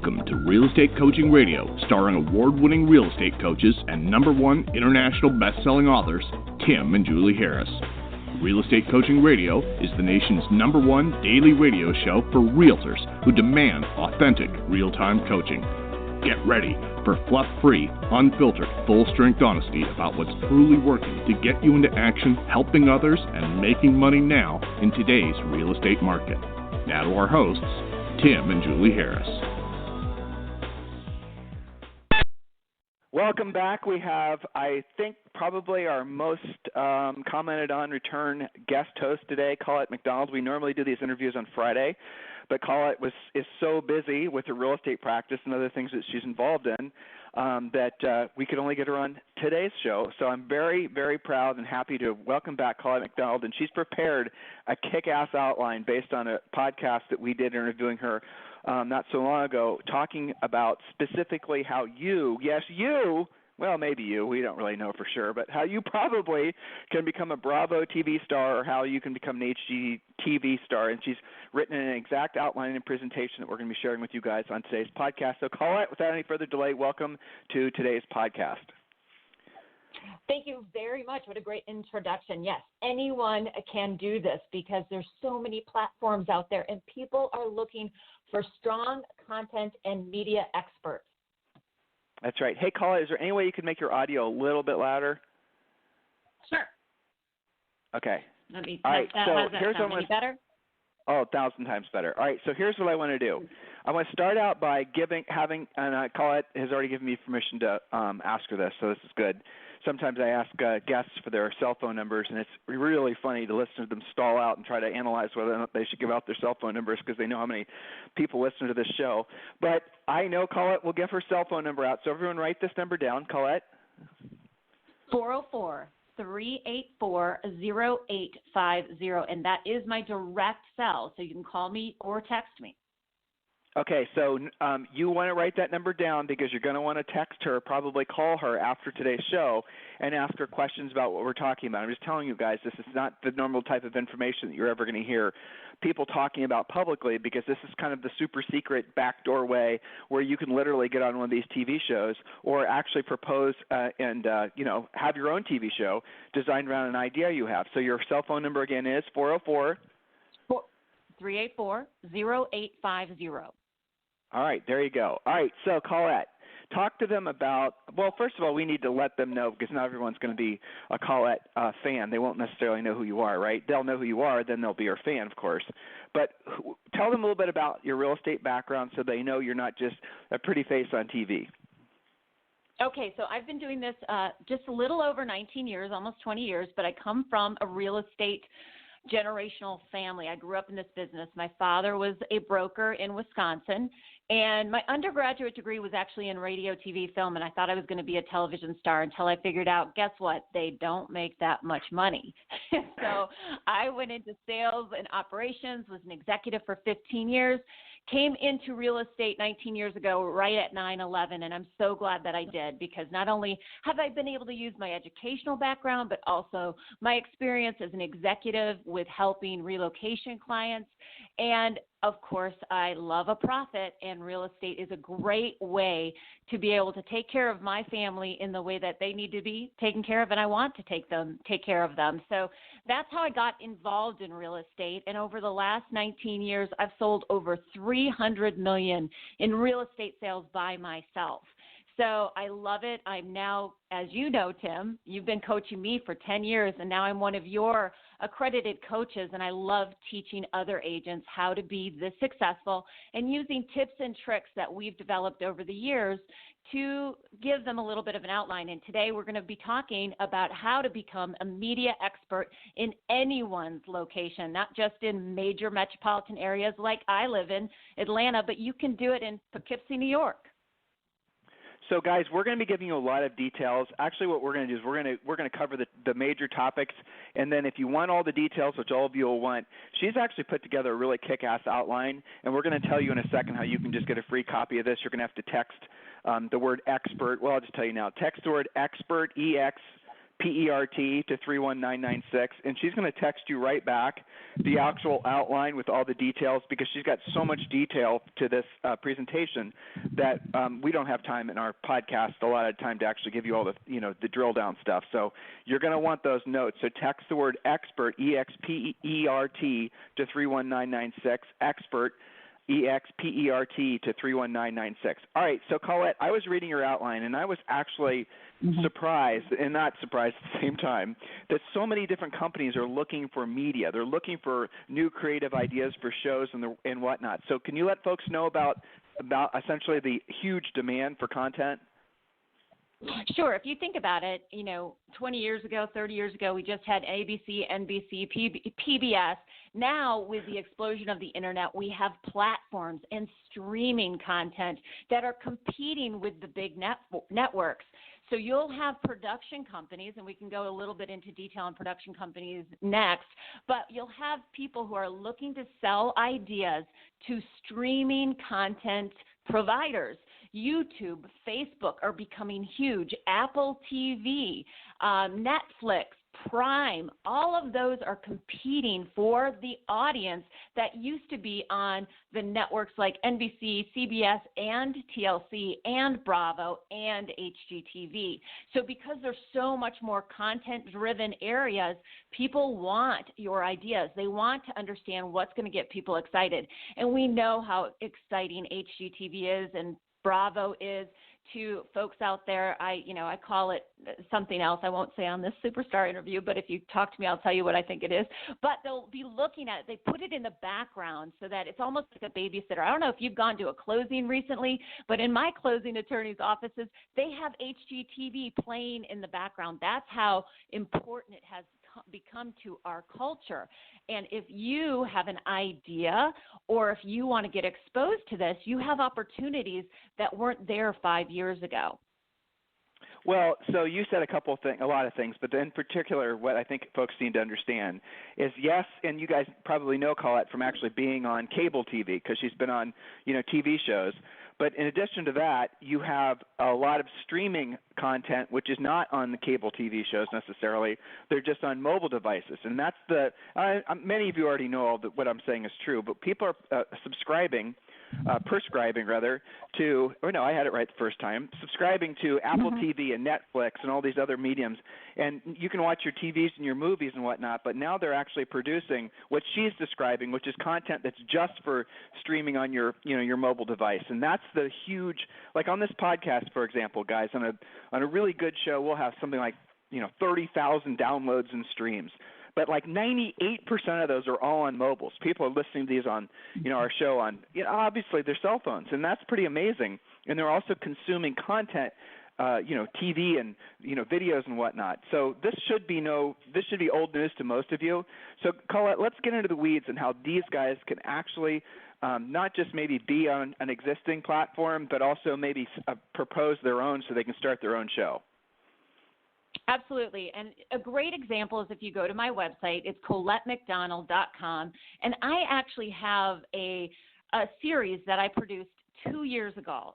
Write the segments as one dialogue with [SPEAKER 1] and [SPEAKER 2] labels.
[SPEAKER 1] Welcome to Real Estate Coaching Radio, starring award-winning real estate coaches and #1 international best-selling authors, Tim and Julie Harris. Real Estate Coaching Radio is the nation's #1 daily radio show for realtors who demand authentic, real-time coaching. Get ready for fluff-free, unfiltered, full-strength honesty about what's truly working to get you into action, helping others, and making money now in today's real estate market. Now to our hosts, Tim and Julie Harris.
[SPEAKER 2] Welcome back. We have, I think, probably our most commented on return guest host today, Collette McDonald. We normally do these interviews on Friday, but Collette is so busy with her real estate practice and other things that she's involved in that we could only get her on today's show. So I'm very, very proud and happy to welcome back Collette McDonald, and she's prepared a kick-ass outline based on a podcast that we did interviewing her not so long ago, talking about specifically how you, yes, you, well, maybe you, we don't really know for sure, but how you probably can become a Bravo TV star or how you can become an HGTV star. And she's written an exact outline and presentation that we're going to be sharing with you guys on today's podcast. So, Collette, without any further delay, welcome to today's podcast.
[SPEAKER 3] Thank you very much. What a great introduction. Yes, anyone can do this because there's so many platforms out there and people are looking for strong content and media experts.
[SPEAKER 2] That's right. Hey, Collette, is there any way you could make your audio a little bit louder?
[SPEAKER 3] Sure.
[SPEAKER 2] Okay.
[SPEAKER 3] Let me.
[SPEAKER 2] All right. So here's what
[SPEAKER 3] any better?
[SPEAKER 2] Oh, 1,000 times better. All right, so here's what I want to do. I want to start out by and Collette has already given me permission to ask her this, so this is good. Sometimes I ask guests for their cell phone numbers, and it's really funny to listen to them stall out and try to analyze whether or not they should give out their cell phone numbers because they know how many people listen to this show. But I know Collette will give her cell phone number out, so everyone write this number down. Collette?
[SPEAKER 3] 404-384-0850, and that is my direct cell, so you can call me or text me.
[SPEAKER 2] Okay, so you want to write that number down because you're going to want to text her, probably call her after today's show and ask her questions about what we're talking about. I'm just telling you guys, this is not the normal type of information that you're ever going to hear people talking about publicly, because this is kind of the super secret backdoor way where you can literally get on one of these TV shows or actually propose and have your own TV show designed around an idea you have. So your cell phone number again is
[SPEAKER 3] 404-384-0850.
[SPEAKER 2] All right, there you go. All right, so Collette, talk to them about, well, first of all, we need to let them know because not everyone's going to be a Collette fan. They won't necessarily know who you are, right? They'll know who you are, then they'll be your fan, of course. But tell them a little bit about your real estate background so they know you're not just a pretty face on TV.
[SPEAKER 3] Okay, so I've been doing this just a little over 19 years, almost 20 years, but I come from a real estate generational family. I grew up in this business. My father was a broker in Wisconsin, and my undergraduate degree was actually in radio, TV, film, and I thought I was going to be a television star until I figured out, guess what? They don't make that much money. So I went into sales and operations, was an executive for 15 years, came into real estate 19 years ago right at 9/11, and I'm so glad that I did because not only have I been able to use my educational background, but also my experience as an executive with helping relocation clients. And, of course, I love a profit, and real estate is a great way to be able to take care of my family in the way that they need to be taken care of, and I want to take care of them. So that's how I got involved in real estate. And over the last 19 years, I've sold over $300 million in real estate sales by myself. So I love it. I'm now, as you know, Tim, you've been coaching me for 10 years, and now I'm one of your accredited coaches, and I love teaching other agents how to be this successful and using tips and tricks that we've developed over the years to give them a little bit of an outline. And today we're going to be talking about how to become a media expert in anyone's location, not just in major metropolitan areas like I live in, Atlanta, but you can do it in Poughkeepsie, New York.
[SPEAKER 2] So, guys, we're going to be giving you a lot of details. Actually, what we're going to do is we're going to cover the major topics, and then if you want all the details, which all of you will want, she's actually put together a really kick-ass outline, and we're going to tell you in a second how you can just get a free copy of this. You're going to have to text the word expert. Well, I'll just tell you now. Text the word expert, EX, PERT to 31996, and she's going to text you right back the actual outline with all the details, because she's got so much detail to this presentation that we don't have time in our podcast a lot of time to actually give you all the the drill down stuff. So you're going to want those notes. So text the word expert, EXPERT, to 31996, expert, EXPERT, to 31996. All right, so Collette, I was reading your outline, and I was actually surprised, and not surprised at the same time, that so many different companies are looking for media. They're looking for new creative ideas for shows and whatnot. So can you let folks know about essentially the huge demand for content?
[SPEAKER 3] Sure. If you think about it, 20 years ago, 30 years ago, we just had ABC, NBC, PBS. Now, with the explosion of the internet, we have platforms and streaming content that are competing with the big networks. So you'll have production companies, and we can go a little bit into detail on production companies next, but you'll have people who are looking to sell ideas to streaming content providers. YouTube, Facebook are becoming huge. Apple TV, Netflix, Prime, all of those are competing for the audience that used to be on the networks like NBC, CBS, and TLC, and Bravo, and HGTV. So because there's so much more content-driven areas, people want your ideas. They want to understand what's going to get people excited. And we know how exciting HGTV is and Bravo is to folks out there. I call it something else. I won't say on this superstar interview, but if you talk to me, I'll tell you what I think it is. But they'll be looking at it. They put it in the background so that it's almost like a babysitter. I don't know if you've gone to a closing recently, but in my closing attorneys' offices, they have HGTV playing in the background. That's how important it has become to our culture. And if you have an idea or if you want to get exposed to this, you have opportunities that weren't there 5 years ago.
[SPEAKER 2] Well, so you said a lot of things, but in particular, what I think folks need to understand is yes, and you guys probably know Collette from actually being on cable TV because she's been on, TV shows. But in addition to that, you have a lot of streaming content, which is not on the cable TV shows necessarily. They're just on mobile devices. And that's many of you already know what I'm saying is true, but people are prescribing I had it right the first time, subscribing to Apple TV and Netflix and all these other mediums. And you can watch your TVs and your movies and whatnot, but now they're actually producing what she's describing, which is content that's just for streaming on your mobile device. And that's the huge, like on this podcast, for example, guys, on a really good show, we'll have something like, 30,000 downloads and streams. But like 98% of those are all on mobiles. People are listening to these on, our show on, obviously their cell phones, and that's pretty amazing. And they're also consuming content, TV and videos and whatnot. So this should be old news to most of you. So Collette, let's get into the weeds and how these guys can actually not just maybe be on an existing platform, but also maybe propose their own so they can start their own show.
[SPEAKER 3] Absolutely. And a great example is if you go to my website, it's ColletteMcDonald.com. And I actually have a series that I produced 2 years ago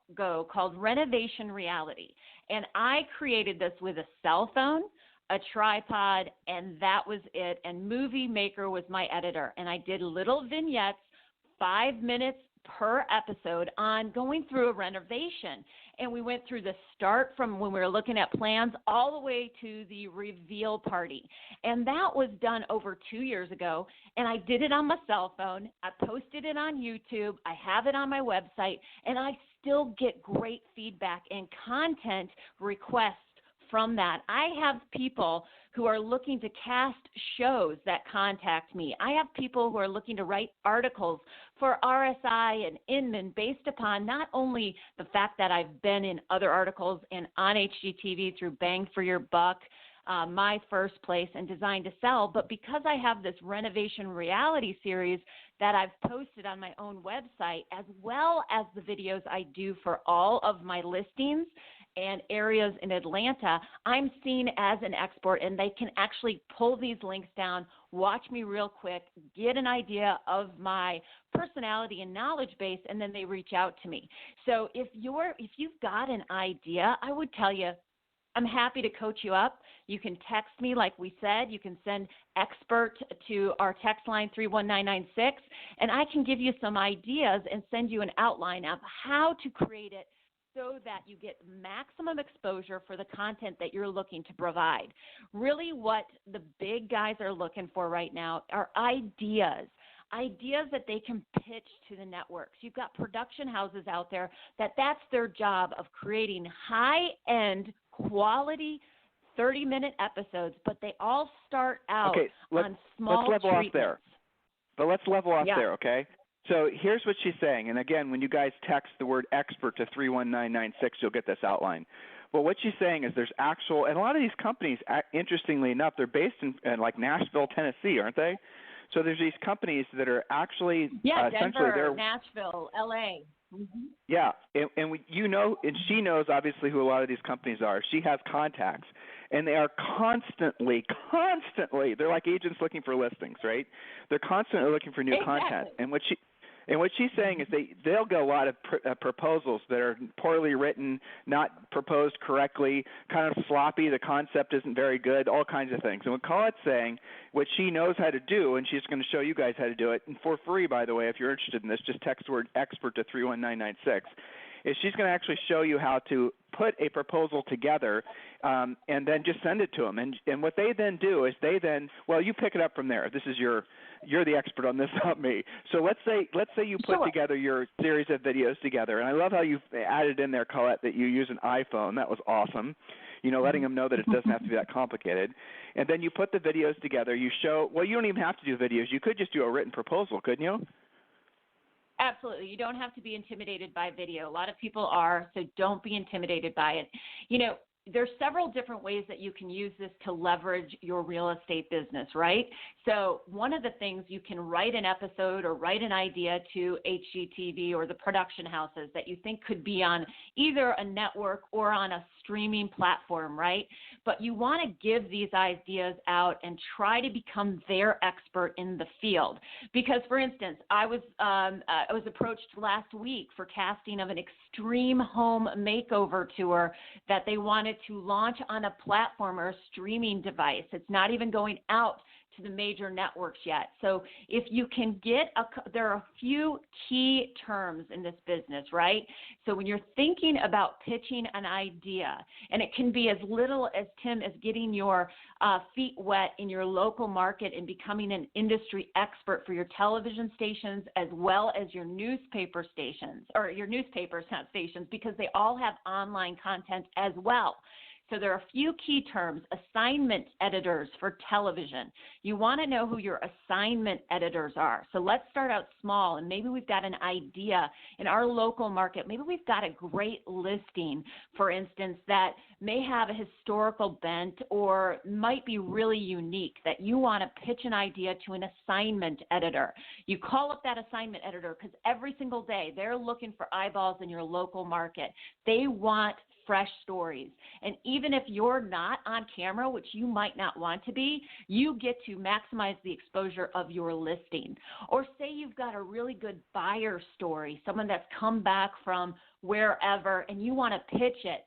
[SPEAKER 3] called Renovation Reality. And I created this with a cell phone, a tripod, and that was it. And Movie Maker was my editor. And I did little vignettes, 5 minutes per episode on going through a renovation. And we went through the start from when we were looking at plans all the way to the reveal party. And that was done over 2 years ago. And I did it on my cell phone. I posted it on YouTube. I have it on my website. And I still get great feedback and content requests from that. I have people who are looking to cast shows that contact me. I have people who are looking to write articles for RSI and Inman based upon not only the fact that I've been in other articles and on HGTV through Bang for Your Buck, My First Place, and Design to Sell, but because I have this renovation reality series that I've posted on my own website, as well as the videos I do for all of my listings and areas in Atlanta, I'm seen as an expert, and they can actually pull these links down, watch me real quick, get an idea of my personality and knowledge base, and then they reach out to me. So if you've got an idea, I would tell you, I'm happy to coach you up. You can text me, like we said. You can send expert to our text line 31996, and I can give you some ideas and send you an outline of how to create it so that you get maximum exposure for the content that you're looking to provide. Really what the big guys are looking for right now are ideas that they can pitch to the networks. You've got production houses out there that's their job of creating high-end quality 30-minute episodes, but they all start out on small
[SPEAKER 2] let's level
[SPEAKER 3] treatments.
[SPEAKER 2] off there. But let's level off
[SPEAKER 3] Yeah.
[SPEAKER 2] there, okay? So here's what she's saying. And again, when you guys text the word expert to 31996, you'll get this outline. But what she's saying is there's actual, and a lot of these companies, interestingly enough, they're based in like Nashville, Tennessee, aren't they? So there's these companies that are actually essentially
[SPEAKER 3] Denver, Nashville, LA. Mm-hmm.
[SPEAKER 2] Yeah, and she knows obviously who a lot of these companies are. She has contacts, and they are constantly, they're like agents looking for listings, right? They're constantly looking for new content. And what she's saying is they'll get a lot of proposals that are poorly written, not proposed correctly, kind of sloppy, the concept isn't very good, all kinds of things. And what Collette's saying, what she knows how to do, and she's going to show you guys how to do it, and for free, by the way, if you're interested in this, just text the word expert to 31996, is she's going to actually show you how to put a proposal together and then just send it to them. And what they then do is you pick it up from there. This is you're the expert on this, not me. So let's say you put together your series of videos together. And I love how you added in there, Collette, that you use an iPhone. That was awesome. Letting them know that it doesn't have to be that complicated. And then you put the videos together. You don't even have to do videos. You could just do a written proposal, couldn't you?
[SPEAKER 3] Absolutely. You don't have to be intimidated by video. A lot of people are, so don't be intimidated by it. There's several different ways that you can use this to leverage your real estate business, right? So one of the things, you can write an episode or write an idea to HGTV or the production houses that you think could be on either a network or on a streaming platform, right? But you want to give these ideas out and try to become their expert in the field. Because, for instance, I was approached last week for casting of an extreme home makeover tour that they wanted to launch on a platform or a streaming device. It's not even going out to the major networks yet. So if you can there are a few key terms in this business, right? So when you're thinking about pitching an idea, and it can be as little as, Tim, as getting your feet wet in your local market and becoming an industry expert for your television stations as well as your newspaper stations, or your newspapers, not stations, because they all have online content as well. So there are a few key terms. Assignment editors for television. You want to know who your assignment editors are. So let's start out small, and maybe we've got an idea in our local market. Maybe we've got a great listing, for instance, that may have a historical bent or might be really unique, that you want to pitch an idea to an assignment editor. You call up that assignment editor because every single day they're looking for eyeballs in your local market. They want fresh stories. And even if you're not on camera, which you might not want to be, you get to maximize the exposure of your listing. Or say you've got a really good buyer story, someone that's come back from wherever, and you want to pitch it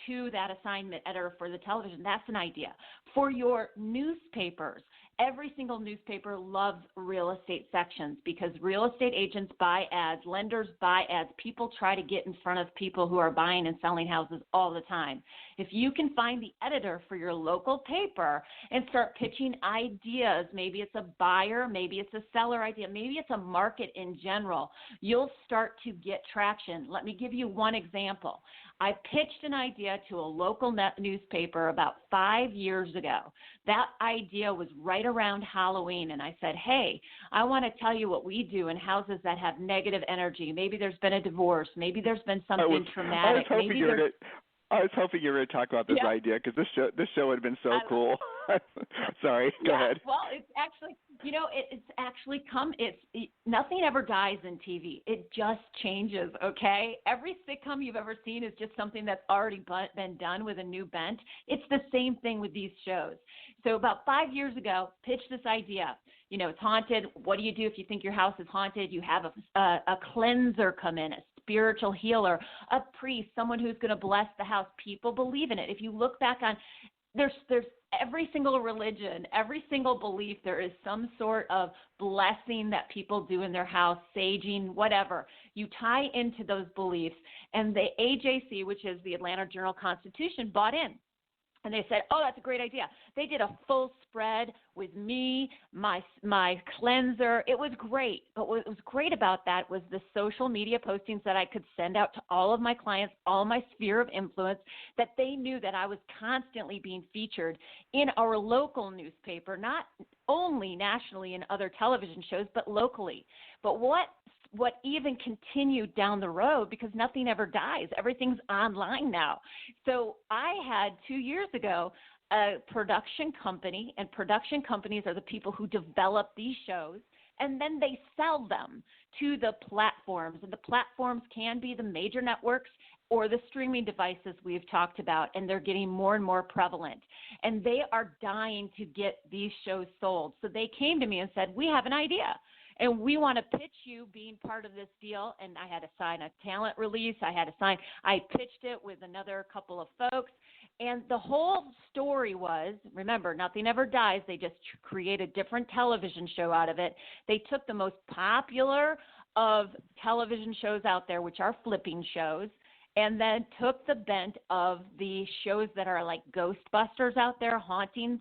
[SPEAKER 3] to that assignment editor for the television. That's an idea. For your newspapers, every single newspaper loves real estate sections because real estate agents buy ads, lenders buy ads. People try to get in front of people who are buying and selling houses all the time. If you can find the editor for your local paper and start pitching ideas, maybe it's a buyer, maybe it's a seller idea, maybe it's a market in general, you'll start to get traction. Let me give you one example. I pitched an idea to a local newspaper about 5 years ago. That idea was right around Halloween, and I said, hey, I want to tell you what we do in houses that have negative energy. Maybe there's been a divorce. Maybe there's been something traumatic.
[SPEAKER 2] I was hoping you were going to talk about this idea because this show would have been so cool. Sorry, go ahead.
[SPEAKER 3] Well, it's actually, nothing ever dies in TV. It just changes, okay? Every sitcom you've ever seen is just something that's already been done with a new bent. It's the same thing with these shows. So about 5 years ago, pitched this idea. It's haunted. What do you do if you think your house is haunted? You have a cleanser come in, a spiritual healer, a priest, someone who's going to bless the house. People believe in it. If you look back on, there's every single religion, every single belief, there is some sort of blessing that people do in their house, saging, whatever. You tie into those beliefs, and the AJC, which is the Atlanta Journal-Constitution, bought in. And they said, oh, that's a great idea. They did a full spread with me, my cleanser. It was great. But what was great about that was the social media postings that I could send out to all of my clients, all my sphere of influence, that they knew that I was constantly being featured in our local newspaper, not only nationally in other television shows, but locally. But what even continued down the road, because nothing ever dies. Everything's online now. So I had 2 years ago a production company, and production companies are the people who develop these shows, and then they sell them to the platforms. And the platforms can be the major networks or the streaming devices we've talked about, and they're getting more and more prevalent. And they are dying to get these shows sold. So they came to me and said, we have an idea. And we want to pitch you being part of this deal. And I had to sign a talent release. I pitched it with another couple of folks. And the whole story was, remember, nothing ever dies. They just create a different television show out of it. They took the most popular of television shows out there, which are flipping shows, and then took the bent of the shows that are like Ghostbusters out there, hauntings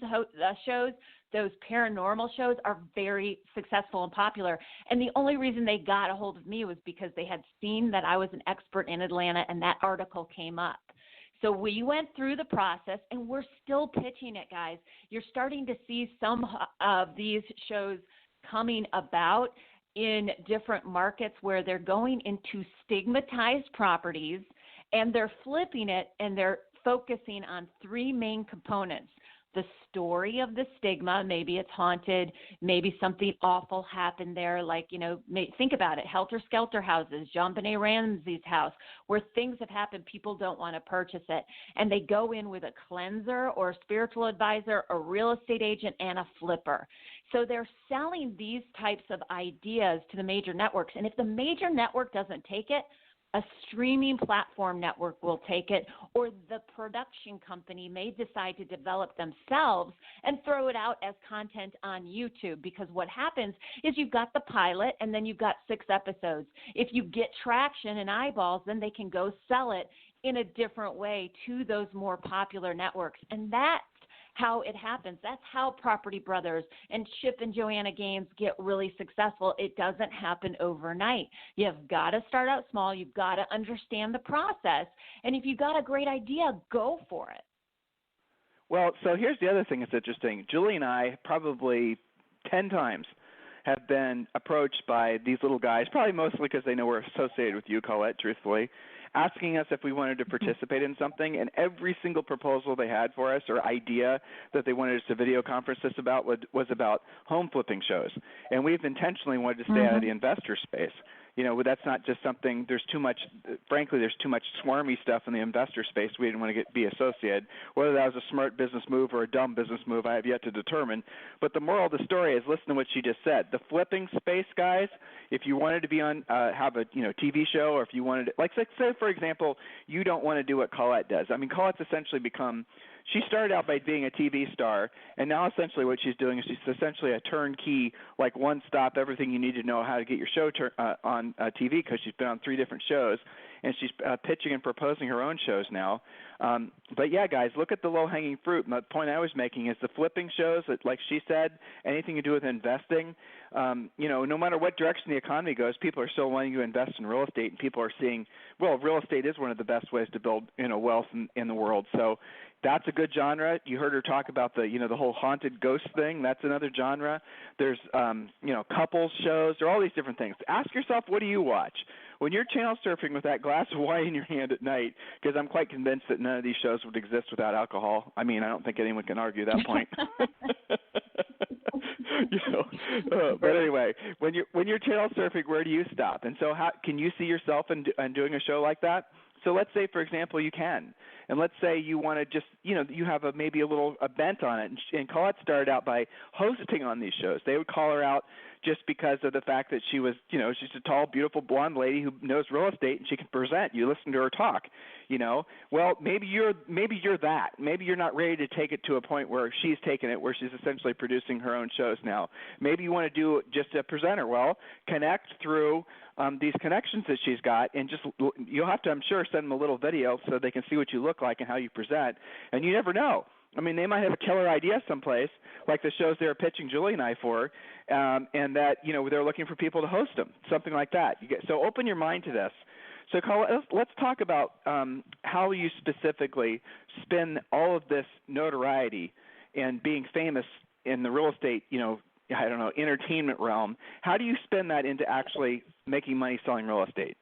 [SPEAKER 3] shows. Those paranormal shows are very successful and popular. And the only reason they got a hold of me was because they had seen that I was an expert in Atlanta, and that article came up. So we went through the process, and we're still pitching it, guys. You're starting to see some of these shows coming about in different markets where they're going into stigmatized properties, and they're flipping it, and they're focusing on three main components. The story of the stigma, maybe it's haunted, maybe something awful happened there, like, think about it, Helter Skelter houses, JonBenet Ramsey's house, where things have happened, people don't want to purchase it. And they go in with a cleanser or a spiritual advisor, a real estate agent, and a flipper. So they're selling these types of ideas to the major networks. And if the major network doesn't take it, a streaming platform network will take it, or the production company may decide to develop themselves and throw it out as content on YouTube, because what happens is you've got the pilot and then you've got 6 episodes. If you get traction and eyeballs, then they can go sell it in a different way to those more popular networks. And that's how it happens. That's how Property Brothers and Chip and Joanna Gaines get really successful. It doesn't happen overnight. You've got to start out small. You've got to understand the process. And if you've got a great idea, go for it.
[SPEAKER 2] Well, so here's the other thing that's interesting. Julie and I probably 10 times have been approached by these little guys, probably mostly because they know we're associated with you, Collette, truthfully, asking us if we wanted to participate in something, and every single proposal they had for us or idea that they wanted us to video conference us about was about home flipping shows. And we've intentionally wanted to stay out of the investor space. That's not just something, there's too much swarmy stuff in the investor space. We didn't want to be associated. Whether that was a smart business move or a dumb business move, I have yet to determine. But the moral of the story is, listen to what she just said. The flipping space, guys, if you wanted to be on, have a TV show, or if you wanted to, like say for example, you don't want to do what Collette does. I mean, Collette's essentially become, she started out by being a TV star, and now essentially what she's doing is she's essentially a turnkey, like one-stop, everything you need to know how to get your show on TV, because she's been on 3 different shows, and she's pitching and proposing her own shows now. But yeah, guys, look at the low-hanging fruit. And the point I was making is the flipping shows, that, like she said, anything to do with investing, no matter what direction the economy goes, people are still wanting to invest in real estate, and people are seeing, well, real estate is one of the best ways to build, wealth in the world. So that's a good genre. You heard her talk about the whole haunted ghost thing. That's another genre. There's, couples shows. There are all these different things. Ask yourself, what do you watch? When you're channel surfing with that glass of wine in your hand at night, because I'm quite convinced that none of these shows would exist without alcohol. I mean, I don't think anyone can argue that point. But anyway, when you're channel surfing, where do you stop? And so how can you see yourself in doing a show like that? So let's say, for example, you can. And let's say you want to just, you have maybe a bent on it. And Collette started out by hosting on these shows. They would call her out just because of the fact that she was, she's a tall, beautiful blonde lady who knows real estate and she can present. You listen to her talk, Well, maybe you're that. Maybe you're not ready to take it to a point where she's taken it, where she's essentially producing her own shows now. Maybe you want to do just a presenter. Well, connect through these connections that she's got, and you'll have to, I'm sure, send them a little video so they can see what you look like and how you present. And you never know. I mean, they might have a killer idea someplace, like the shows they were pitching Julie and I for, and that, they're looking for people to host them, something like that. So open your mind to this. So, Collette, let's talk about how you specifically spin all of this notoriety and being famous in the real estate, entertainment realm. How do you spin that into actually making money selling real estate?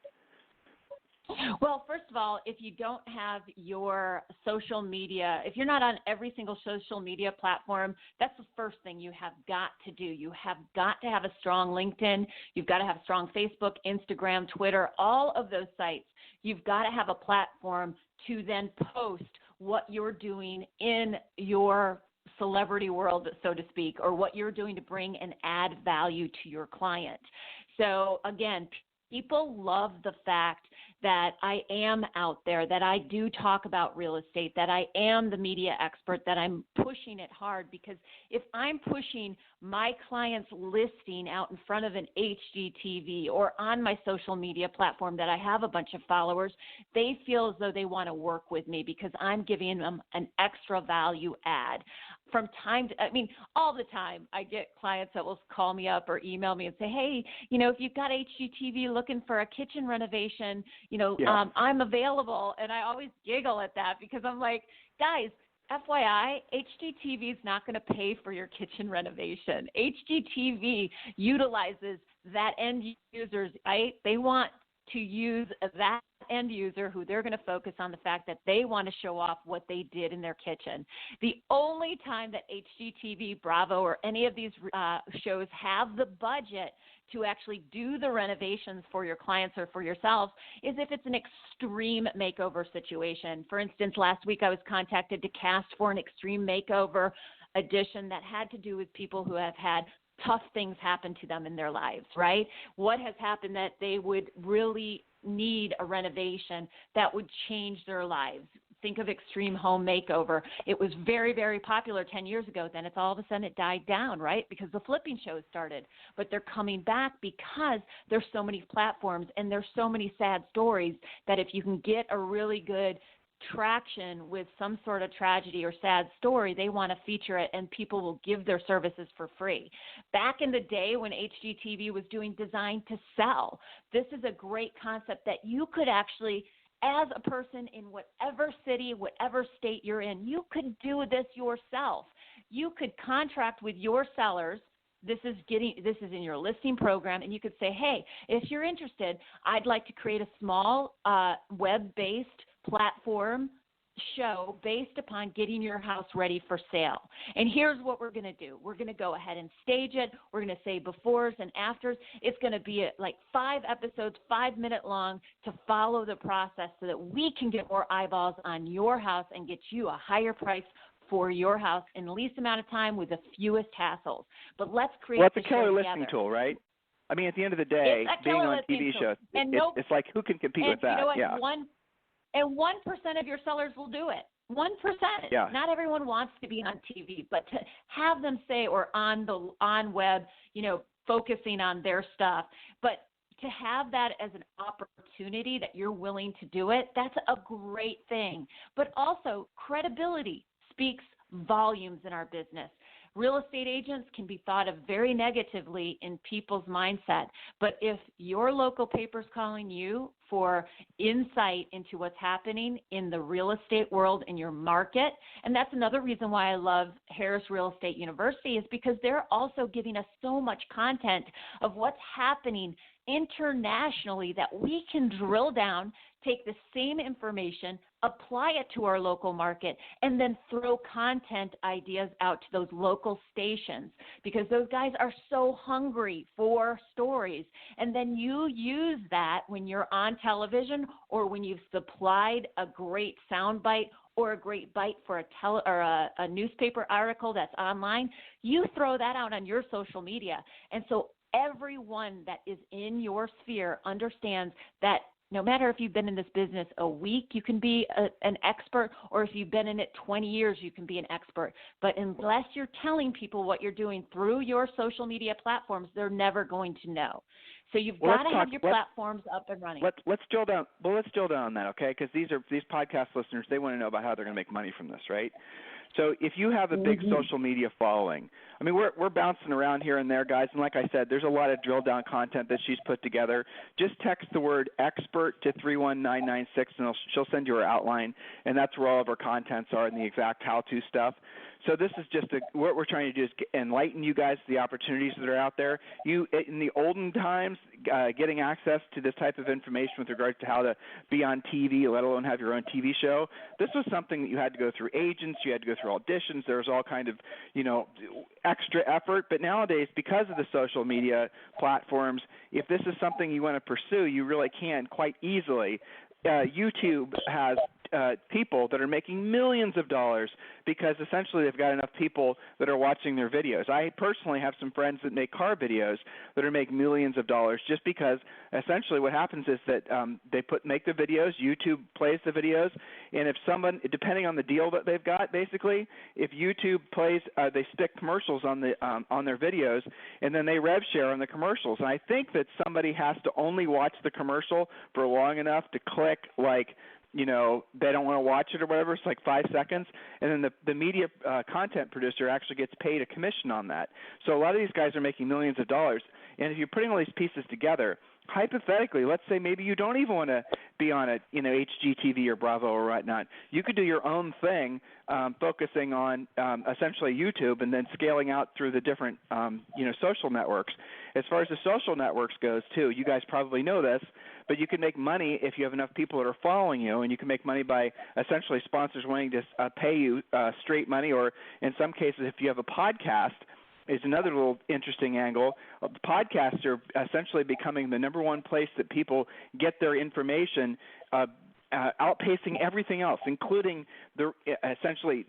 [SPEAKER 3] Well, first of all, if you don't have your social media, if you're not on every single social media platform, that's the first thing you have got to do. You have got to have a strong LinkedIn. You've got to have a strong Facebook, Instagram, Twitter, all of those sites. You've got to have a platform to then post what you're doing in your celebrity world, so to speak, or what you're doing to bring and add value to your client. So, again, people love the fact that I am out there, that I do talk about real estate, that I am the media expert, that I'm pushing it hard, because if I'm pushing my client's listing out in front of an HGTV or on my social media platform that I have a bunch of followers, they feel as though they want to work with me because I'm giving them an extra value add. From time to, all the time, I get clients that will call me up or email me and say, hey, if you've got HGTV looking for a kitchen renovation, I'm available. And I always giggle at that because I'm like, guys, FYI, HGTV is not going to pay for your kitchen renovation. HGTV utilizes that end users, right? They want to use that end user who they're going to focus on the fact that they want to show off what they did in their kitchen. The only time that HGTV, Bravo, or any of these shows have the budget to actually do the renovations for your clients or for yourselves is if it's an extreme makeover situation. For instance, last week I was contacted to cast for an extreme makeover edition that had to do with people who have had tough things happen to them in their lives, right? What has happened that they would really need a renovation that would change their lives. Think of extreme home makeover. It was very, very popular 10 years ago. Then it's all of a sudden it died down, right? Because the flipping shows started. But they're coming back because there's so many platforms and there's so many sad stories that if you can get a really good traction with some sort of tragedy or sad story, they want to feature it and people will give their services for free. Back in the day when HGTV was doing design to sell, this is a great concept that you could actually, as a person in whatever city, whatever state you're in, you could do this yourself. You could contract with your sellers. This is in your listing program, and you could say, hey, if you're interested, I'd like to create a small web-based platform show based upon getting your house ready for sale. And here's what we're going to do. We're going to go ahead and stage it. We're going to say befores and afters. It's going to be like 5 episodes, 5-minute long, to follow the process so that we can get more eyeballs on your house and get you a higher price for your house in the least amount of time with the fewest hassles. But let's create
[SPEAKER 2] the show together. Well, it's a killer listing tool, right? I mean, at the end of the day, being on TV shows, it's like who can compete with that?
[SPEAKER 3] You know what?
[SPEAKER 2] Yeah.
[SPEAKER 3] 1% of your sellers will do it. 1%.
[SPEAKER 2] Yeah.
[SPEAKER 3] Not everyone wants to be on TV, but to have them say, or on web, focusing on their stuff, but to have that as an opportunity that you're willing to do it, that's a great thing. But also, credibility speaks volumes in our business. Real estate agents can be thought of very negatively in people's mindset, but if your local paper's calling you for insight into what's happening in the real estate world in your market, and that's another reason why I love Harris Real Estate University, is because they're also giving us so much content of what's happening internationally that we can drill down, take the same information, apply it to our local market, and then throw content ideas out to those local stations because those guys are so hungry for stories. And then you use that when you're on television or when you've supplied a great soundbite or a great bite for a newspaper article that's online, you throw that out on your social media. And so everyone that is in your sphere understands that no matter if you've been in this business a week, you can be an expert, or if you've been in it 20 years, you can be an expert. But unless you're telling people what you're doing through your social media platforms, they're never going to know. So you've got to have your platforms up and running.
[SPEAKER 2] Let's drill down. Well, let's drill down on that, okay? Because these podcast listeners, they want to know about how they're going to make money from this, right? So if you have a big social media following, I mean, we're bouncing around here and there, guys, and like I said, there's a lot of drill-down content that she's put together. Just text the word expert to 31996, and she'll send you her outline, and that's where all of our contents are and the exact how-to stuff. So this is just what we're trying to do is enlighten you guys to the opportunities that are out there. You, in the olden times, getting access to this type of information with regards to how to be on TV, let alone have your own TV show, this was something that you had to go through agents, you had to go through auditions. There was all kind of, extra effort. But nowadays, because of the social media platforms, if this is something you want to pursue, you really can quite easily. YouTube has people that are making millions of dollars because essentially they've got enough people that are watching their videos. I personally have some friends that make car videos that are making millions of dollars just because essentially what happens is that they make the videos, YouTube plays the videos, and if someone, depending on the deal that they've got, basically, if YouTube plays, they stick commercials on their videos, and then they rev share on the commercials. And I think that somebody has to only watch the commercial for long enough to click they don't want to watch it or whatever. It's like 5 seconds. And then the media content producer actually gets paid a commission on that. So a lot of these guys are making millions of dollars. And if you're putting all these pieces together, hypothetically, let's say maybe you don't even want to be on a HGTV or Bravo or whatnot. You could do your own thing, focusing on essentially YouTube and then scaling out through the different social networks. As far as the social networks goes too, you guys probably know this, but you can make money if you have enough people that are following you, and you can make money by essentially sponsors wanting to pay you straight money, or in some cases if you have a podcast, is another little interesting angle. Podcasts are essentially becoming the number one place that people get their information, outpacing everything else, including the essentially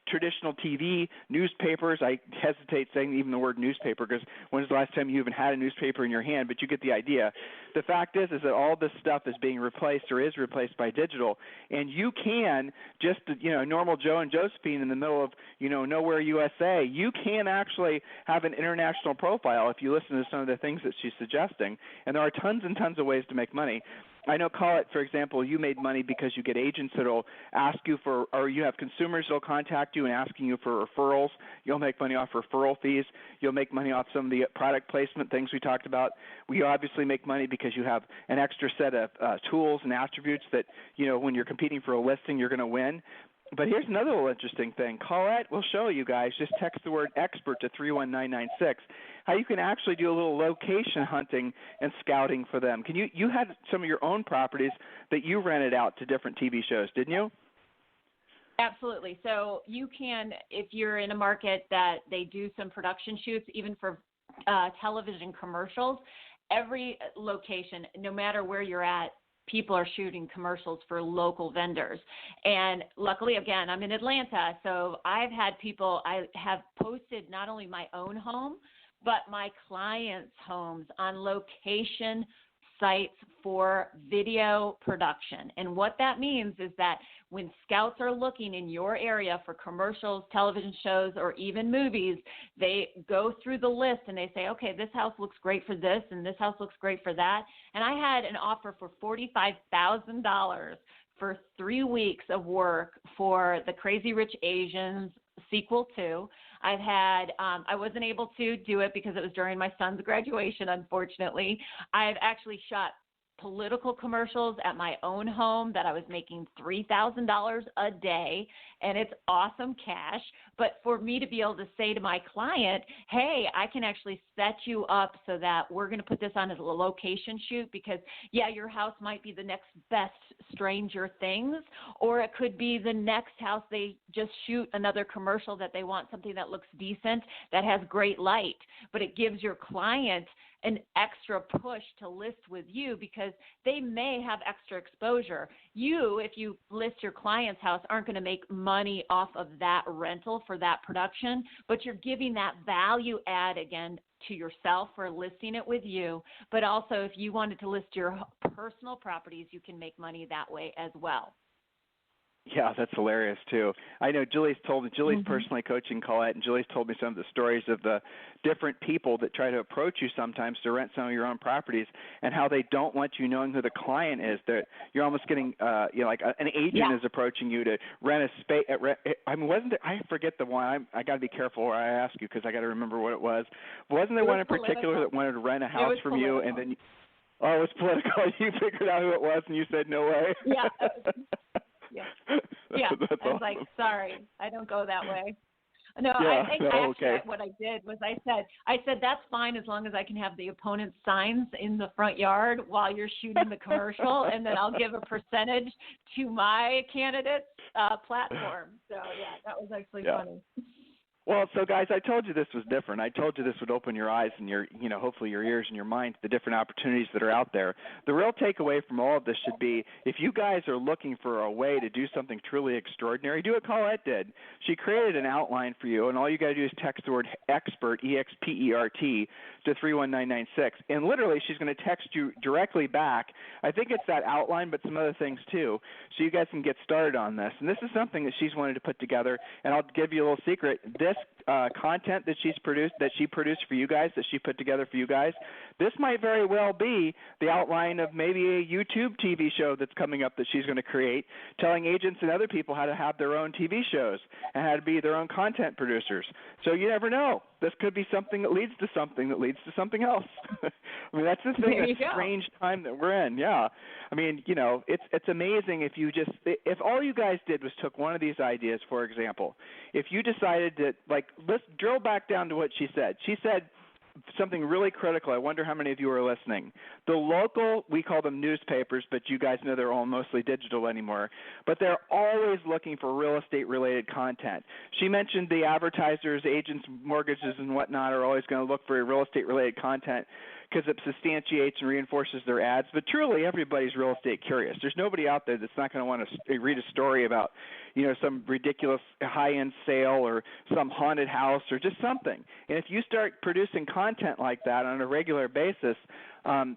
[SPEAKER 2] traditional TV, newspapers. I hesitate saying even the word newspaper because when's the last time you even had a newspaper in your hand, but you get the idea. The fact is that all this stuff is being replaced or is replaced by digital, and you can just, normal Joe and Josephine in the middle of, nowhere USA, you can actually have an international profile if you listen to some of the things that she's suggesting, and there are tons and tons of ways to make money. I know, Collette, for example, you made money because you get agents that will ask you for, or you have consumers that will contact you and asking you for referrals. You'll make money off referral fees. You'll make money off some of the product placement things we talked about. We obviously make money because you have an extra set of tools and attributes that, when you're competing for a listing, you're going to win. But here's another little interesting thing. Collette will show you guys, just text the word expert to 31996, how you can actually do a little location hunting and scouting for them. You had some of your own properties that you rented out to different TV shows, didn't you?
[SPEAKER 3] Absolutely. So you can, if you're in a market that they do some production shoots, even for television commercials, every location, no matter where you're at, people are shooting commercials for local vendors. And luckily, again, I'm in Atlanta, so I have posted not only my own home, but my clients' homes on location sites for video production. And what that means is that when scouts are looking in your area for commercials, television shows, or even movies, they go through the list and they say, okay, this house looks great for this and this house looks great for that. And I had an offer for $45,000 for 3 weeks of work for the Crazy Rich Asians sequel 2. I've had, I wasn't able to do it because it was during my son's graduation, unfortunately. I've actually shot political commercials at my own home that I was making $3,000 a day, and it's awesome cash. But for me to be able to say to my client, hey, I can actually set you up so that we're going to put this on as a location shoot because, yeah, your house might be the next best Stranger Things, or it could be the next house they just shoot another commercial that they want something that looks decent, that has great light, but it gives your client an extra push to list with you because they may have extra exposure. You, if you list your client's house, aren't going to make money off of that rental for that production, but you're giving that value add again to yourself for listing it with you. But also if you wanted to list your personal properties, you can make money that way as well.
[SPEAKER 2] Yeah, that's hilarious too. I know Julie's personally coaching Collette, and Julie's told me some of the stories of the different people that try to approach you sometimes to rent some of your own properties, and how they don't want you knowing who the client is. That you're almost getting, like an agent is approaching you to rent a space. I mean, wasn't it? I forget the one. I got to be careful where I ask you because I got to remember what it was. Wasn't there one in particular that wanted to rent a house from you, and then? Oh, it was political. You figured out who it was, and you said no way.
[SPEAKER 3] Yeah. Yeah.
[SPEAKER 2] That's
[SPEAKER 3] I was
[SPEAKER 2] awesome.
[SPEAKER 3] like, sorry, I don't go that way. No,
[SPEAKER 2] Yeah,
[SPEAKER 3] I think what I did was I said that's fine as long as I can have the opponent's signs in the front yard while you're shooting the commercial, and then I'll give a percentage to my candidate's platform. So yeah, that was actually funny.
[SPEAKER 2] Well, so guys, I told you this was different. I told you this would open your eyes and your, hopefully your ears and your mind to the different opportunities that are out there. The real takeaway from all of this should be, if you guys are looking for a way to do something truly extraordinary, do what Collette did. She created an outline for you, and all you got to do is text the word EXPERT, EXPERT, to 31996, and literally she's going to text you directly back. I think it's that outline, but some other things too, so you guys can get started on this. And this is something that she's wanted to put together, and I'll give you a little secret. This content that she produced for you guys, that she put together for you guys, this might very well be the outline of maybe a YouTube TV show that's coming up that she's going to create, telling agents and other people how to have their own TV shows and how to be their own content producers. So you never know. This could be something that leads to something that leads to something else. I mean, that's the thing, that strange time that we're in. Yeah. I mean, it's amazing if all you guys did was took one of these ideas, for example, if you decided that, let's drill back down to what she said. She said something really critical. I wonder how many of you are listening. The local, we call them newspapers, but you guys know they're all mostly digital anymore, but they're always looking for real estate-related content. She mentioned the advertisers, agents, mortgages, and whatnot are always going to look for real estate-related content because it substantiates and reinforces their ads. But truly, everybody's real estate curious. There's nobody out there that's not going to want to read a story about, some ridiculous high-end sale or some haunted house or just something. And if you start producing content like that on a regular basis,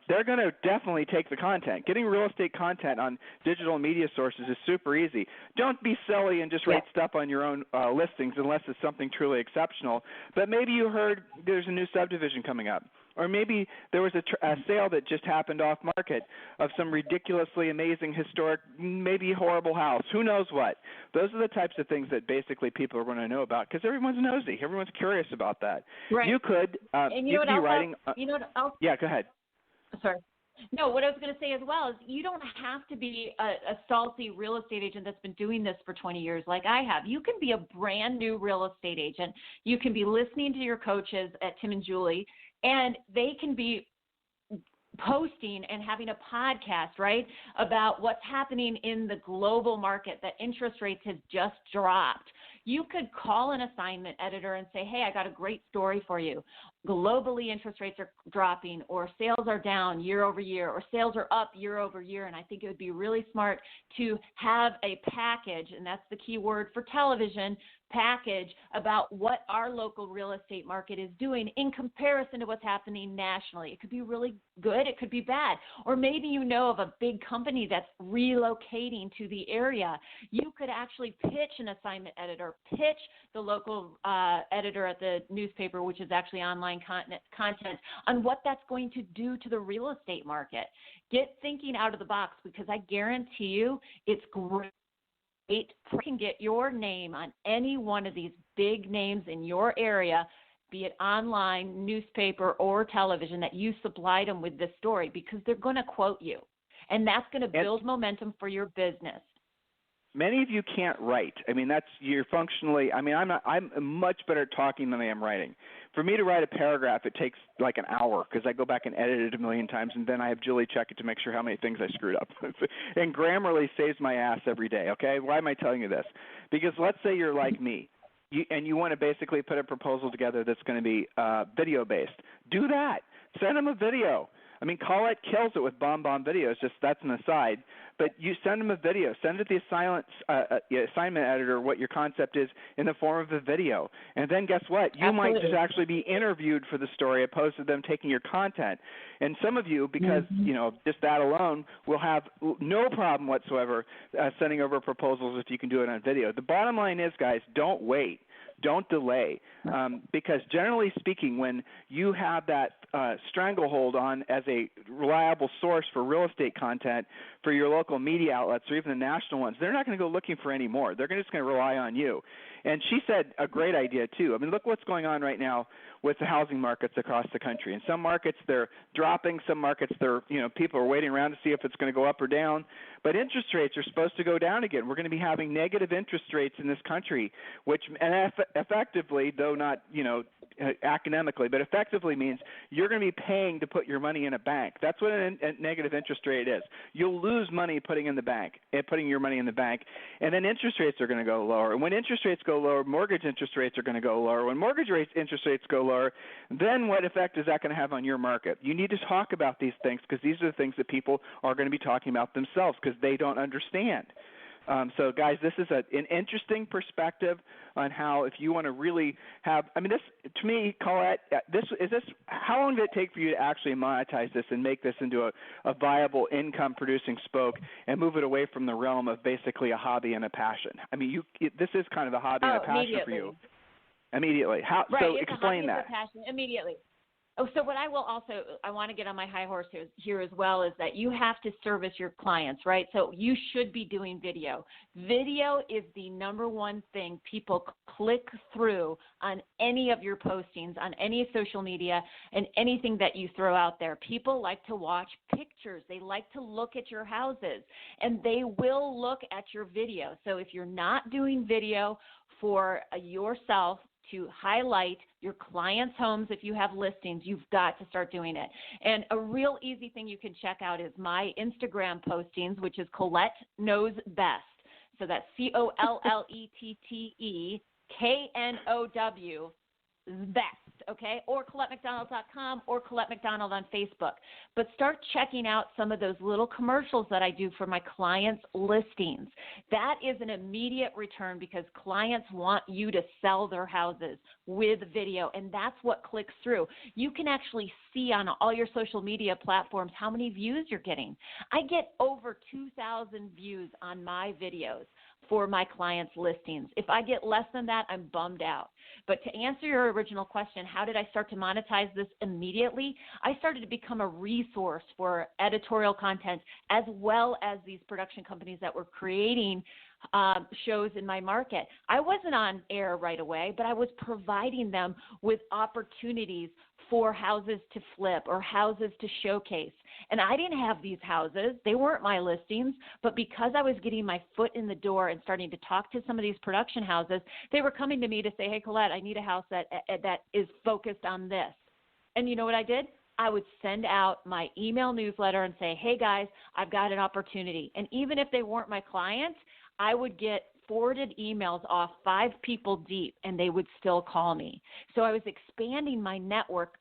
[SPEAKER 2] they're going to definitely take the content. Getting real estate content on digital media sources is super easy. Don't be silly and just write stuff on your own listings unless it's something truly exceptional. But maybe you heard there's a new subdivision coming up. Or maybe there was a sale that just happened off market of some ridiculously amazing, historic, maybe horrible house. Who knows what? Those are the types of things that basically people are going to know about because everyone's nosy. Everyone's curious about that.
[SPEAKER 3] Right.
[SPEAKER 2] You could you could be writing. Yeah, go ahead.
[SPEAKER 3] Sorry. No, what I was going to say as well is you don't have to be a salty real estate agent that's been doing this for 20 years like I have. You can be a brand new real estate agent. You can be listening to your coaches at Tim and Julie, and they can be posting and having a podcast, right, about what's happening in the global market, that interest rates have just dropped. You could call an assignment editor and say, hey, I got a great story for you. Globally, interest rates are dropping, or sales are down year over year, or sales are up year over year. And I think it would be really smart to have a package, and that's the key word for television, package about what our local real estate market is doing in comparison to what's happening nationally. It could be really good. It could be bad. Or maybe you know of a big company that's relocating to the area. You could actually pitch an assignment editor, pitch the local editor at the newspaper, which is actually online content, on what that's going to do to the real estate market. Get thinking out of the box, because I guarantee you it's great. You can get your name on any one of these big names in your area, be it online, newspaper, or television, that you supplied them with this story, because they're going to quote you. And that's going to build momentum for your business.
[SPEAKER 2] Many of you can't write. I mean, you're functionally, I'm much better at talking than I am writing. For me to write a paragraph, it takes like an hour because I go back and edit it a million times, and then I have Julie check it to make sure how many things I screwed up. And Grammarly saves my ass every day, okay? Why am I telling you this? Because let's say you're like me, and you want to basically put a proposal together that's going to be video-based. Do that. Send them a video. I mean, Collette kills it with bomb videos. Just that's an aside. But you send them a video. Send it to the assignment editor what your concept is in the form of a video. And then guess what? You might just actually be interviewed for the story opposed to them taking your content. And some of you, because just that alone, will have no problem whatsoever sending over proposals if you can do it on video. The bottom line is, guys, don't wait. Don't delay, because generally speaking, when you have that stranglehold on as a reliable source for real estate content for your local media outlets or even the national ones, they're not going to go looking for any more. They're just going to rely on you. And she said a great idea, too. I mean, look what's going on right now with the housing markets across the country. In some markets, they're dropping. Some markets, people are waiting around to see if it's going to go up or down. But interest rates are supposed to go down again. We're going to be having negative interest rates in this country, which effectively, though not, academically, but effectively means you're going to be paying to put your money in a bank. That's what a negative interest rate is. You'll lose money putting your money in the bank, and then interest rates are going to go lower. And when interest rates go lower, mortgage interest rates are going to go lower. When interest rates go lower, then what effect is that going to have on your market? You need to talk about these things because these are the things that people are going to be talking about themselves because they don't understand. So, guys, this is an interesting perspective on how, if you want to really have, I mean, this to me, Collette, how long did it take for you to actually monetize this and make this into a viable income-producing spoke and move it away from the realm of basically a hobby and a passion? I mean, this is kind of a hobby and a passion for you. Immediately. So explain that.
[SPEAKER 3] Passion, immediately. Oh, so what I want to get on my high horse here as well is that you have to service your clients, right? So you should be doing video. Video is the number one thing people click through on any of your postings, on any social media, and anything that you throw out there. People like to watch pictures. They like to look at your houses, and they will look at your video. So if you're not doing video for yourself, to highlight your clients' homes if you have listings, you've got to start doing it. And a real easy thing you can check out is my Instagram postings, which is Collette Knows Best. So that's ColletteKnow Best, okay? Or ColetteMcDonald.com or Collette McDonald on Facebook. But start checking out some of those little commercials that I do for my clients' listings. That is an immediate return because clients want you to sell their houses with video, and that's what clicks through. You can actually see on all your social media platforms how many views you're getting. I get over 2,000 views on my videos for my clients' listings. If I get less than that, I'm bummed out. But to answer your original question, how did I start to monetize this immediately? I started to become a resource for editorial content as well as these production companies that were creating shows in my market. I wasn't on air right away, but I was providing them with opportunities for houses to flip or houses to showcase. And I didn't have these houses. They weren't my listings, but because I was getting my foot in the door and starting to talk to some of these production houses, they were coming to me to say, hey, Collette, I need a house that is focused on this. And you know what I did? I would send out my email newsletter and say, hey, guys, I've got an opportunity. And even if they weren't my clients, I would get forwarded emails off 5 people deep, and they would still call me. So I was expanding my network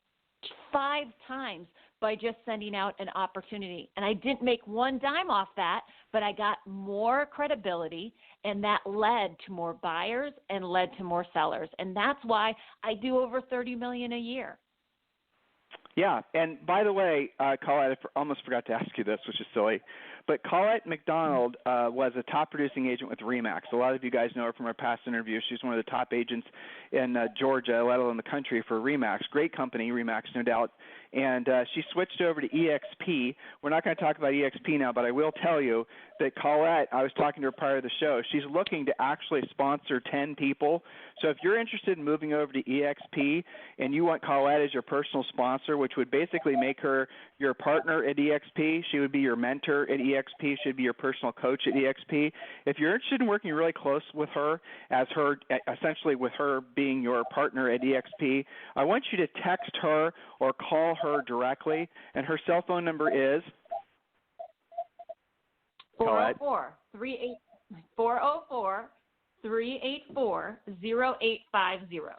[SPEAKER 3] 5 times by just sending out an opportunity. And I didn't make one dime off that, but I got more credibility, and that led to more buyers and led to more sellers. And that's why I do over $30 million a year.
[SPEAKER 2] Yeah, and by the way, Collette, I almost forgot to ask you this, which is silly, but Collette McDonald was a top producing agent with RE/MAX. A lot of you guys know her from our past interviews. She's one of the top agents in Georgia, let alone the country, for RE/MAX. Great company, RE/MAX, no doubt. And she switched over to EXP. We're not going to talk about EXP now, but I will tell you that Collette, I was talking to her prior to the show, she's looking to actually sponsor 10 people. So if you're interested in moving over to EXP and you want Collette as your personal sponsor, which would basically make her your partner at EXP, she would be your mentor at EXP, she'd be your personal coach at EXP. If you're interested in working really close with her, essentially with her being your partner at EXP, I want you to text her or call her directly, and her cell phone number is
[SPEAKER 3] 404-384-0850.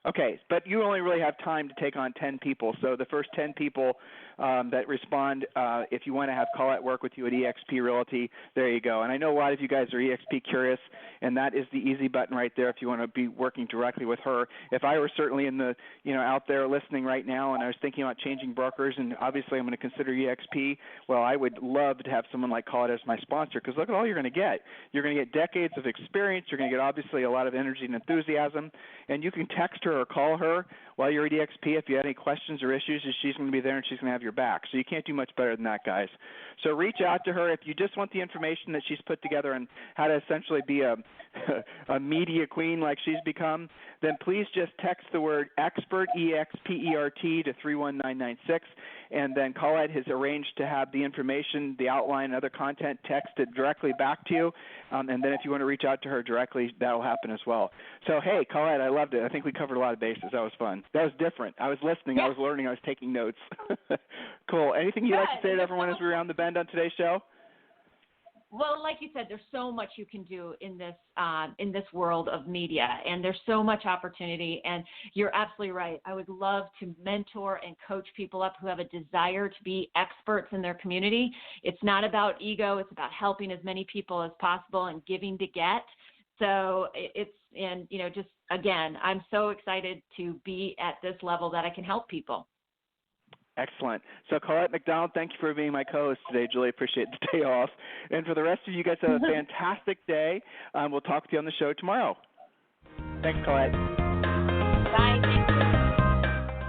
[SPEAKER 2] Okay, but you only really have time to take on 10 people. So the first 10 people that respond, if you want to have Collette work with you at eXp Realty, there you go. And I know a lot of you guys are eXp curious, and that is the easy button right there if you want to be working directly with her. If I were certainly in the, out there listening right now and I was thinking about changing brokers, and obviously I'm going to consider eXp, well, I would love to have someone like Collette as my sponsor, because look at all you're going to get. You're going to get decades of experience. You're going to get obviously a lot of energy and enthusiasm, and you can text her or call her while you're at eXp if you have any questions or issues, and she's going to be there and she's going to have your back. So you can't do much better than that, guys. So reach out to her if you just want the information that she's put together on how to essentially be a media queen like she's become, then please just text the word expert, E-X-P-E-R-T, to 31996, and then Collette has arranged to have the information, the outline, and other content texted directly back to you, and then if you want to reach out to her directly, that will happen as well. So, hey, Collette, I loved it. I think we covered a lot of bases. That was fun. That was different. I was listening. Yeah. I was learning. I was taking notes. Cool. Anything you'd like to say to everyone as we round the bend on today's show?
[SPEAKER 3] Well, like you said, there's so much you can do in this world of media, and there's so much opportunity, and you're absolutely right. I would love to mentor and coach people up who have a desire to be experts in their community. It's not about ego. It's about helping as many people as possible and giving to get. So just again, I'm so excited to be at this level that I can help people.
[SPEAKER 2] Excellent. So, Collette McDonald, thank you for being my co-host today. Julie, appreciate the day off. And for the rest of you guys, have a fantastic day. We'll talk with you on the show tomorrow. Thanks, Collette.
[SPEAKER 3] Bye.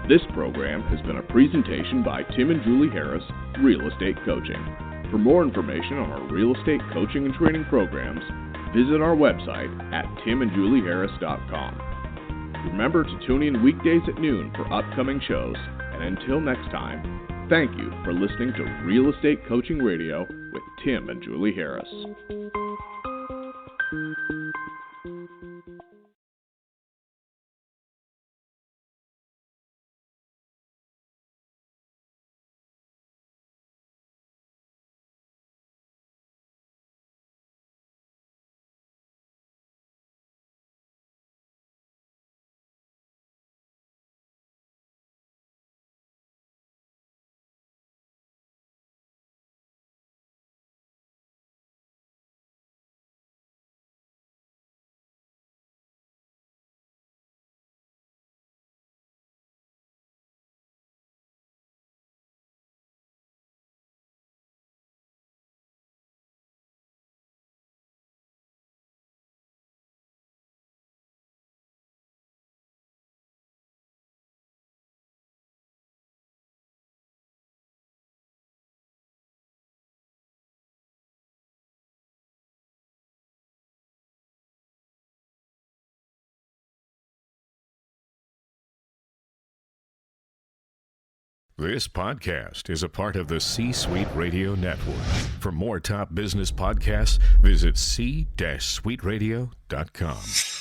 [SPEAKER 1] This program has been a presentation by Tim and Julie Harris, Real Estate Coaching. For more information on our real estate coaching and training programs, visit our website at timandjulieharris.com. Remember to tune in weekdays at noon for upcoming shows. And until next time, thank you for listening to Real Estate Coaching Radio with Tim and Julie Harris.
[SPEAKER 4] This podcast is a part of the C-Suite Radio Network. For more top business podcasts, visit c-suiteradio.com.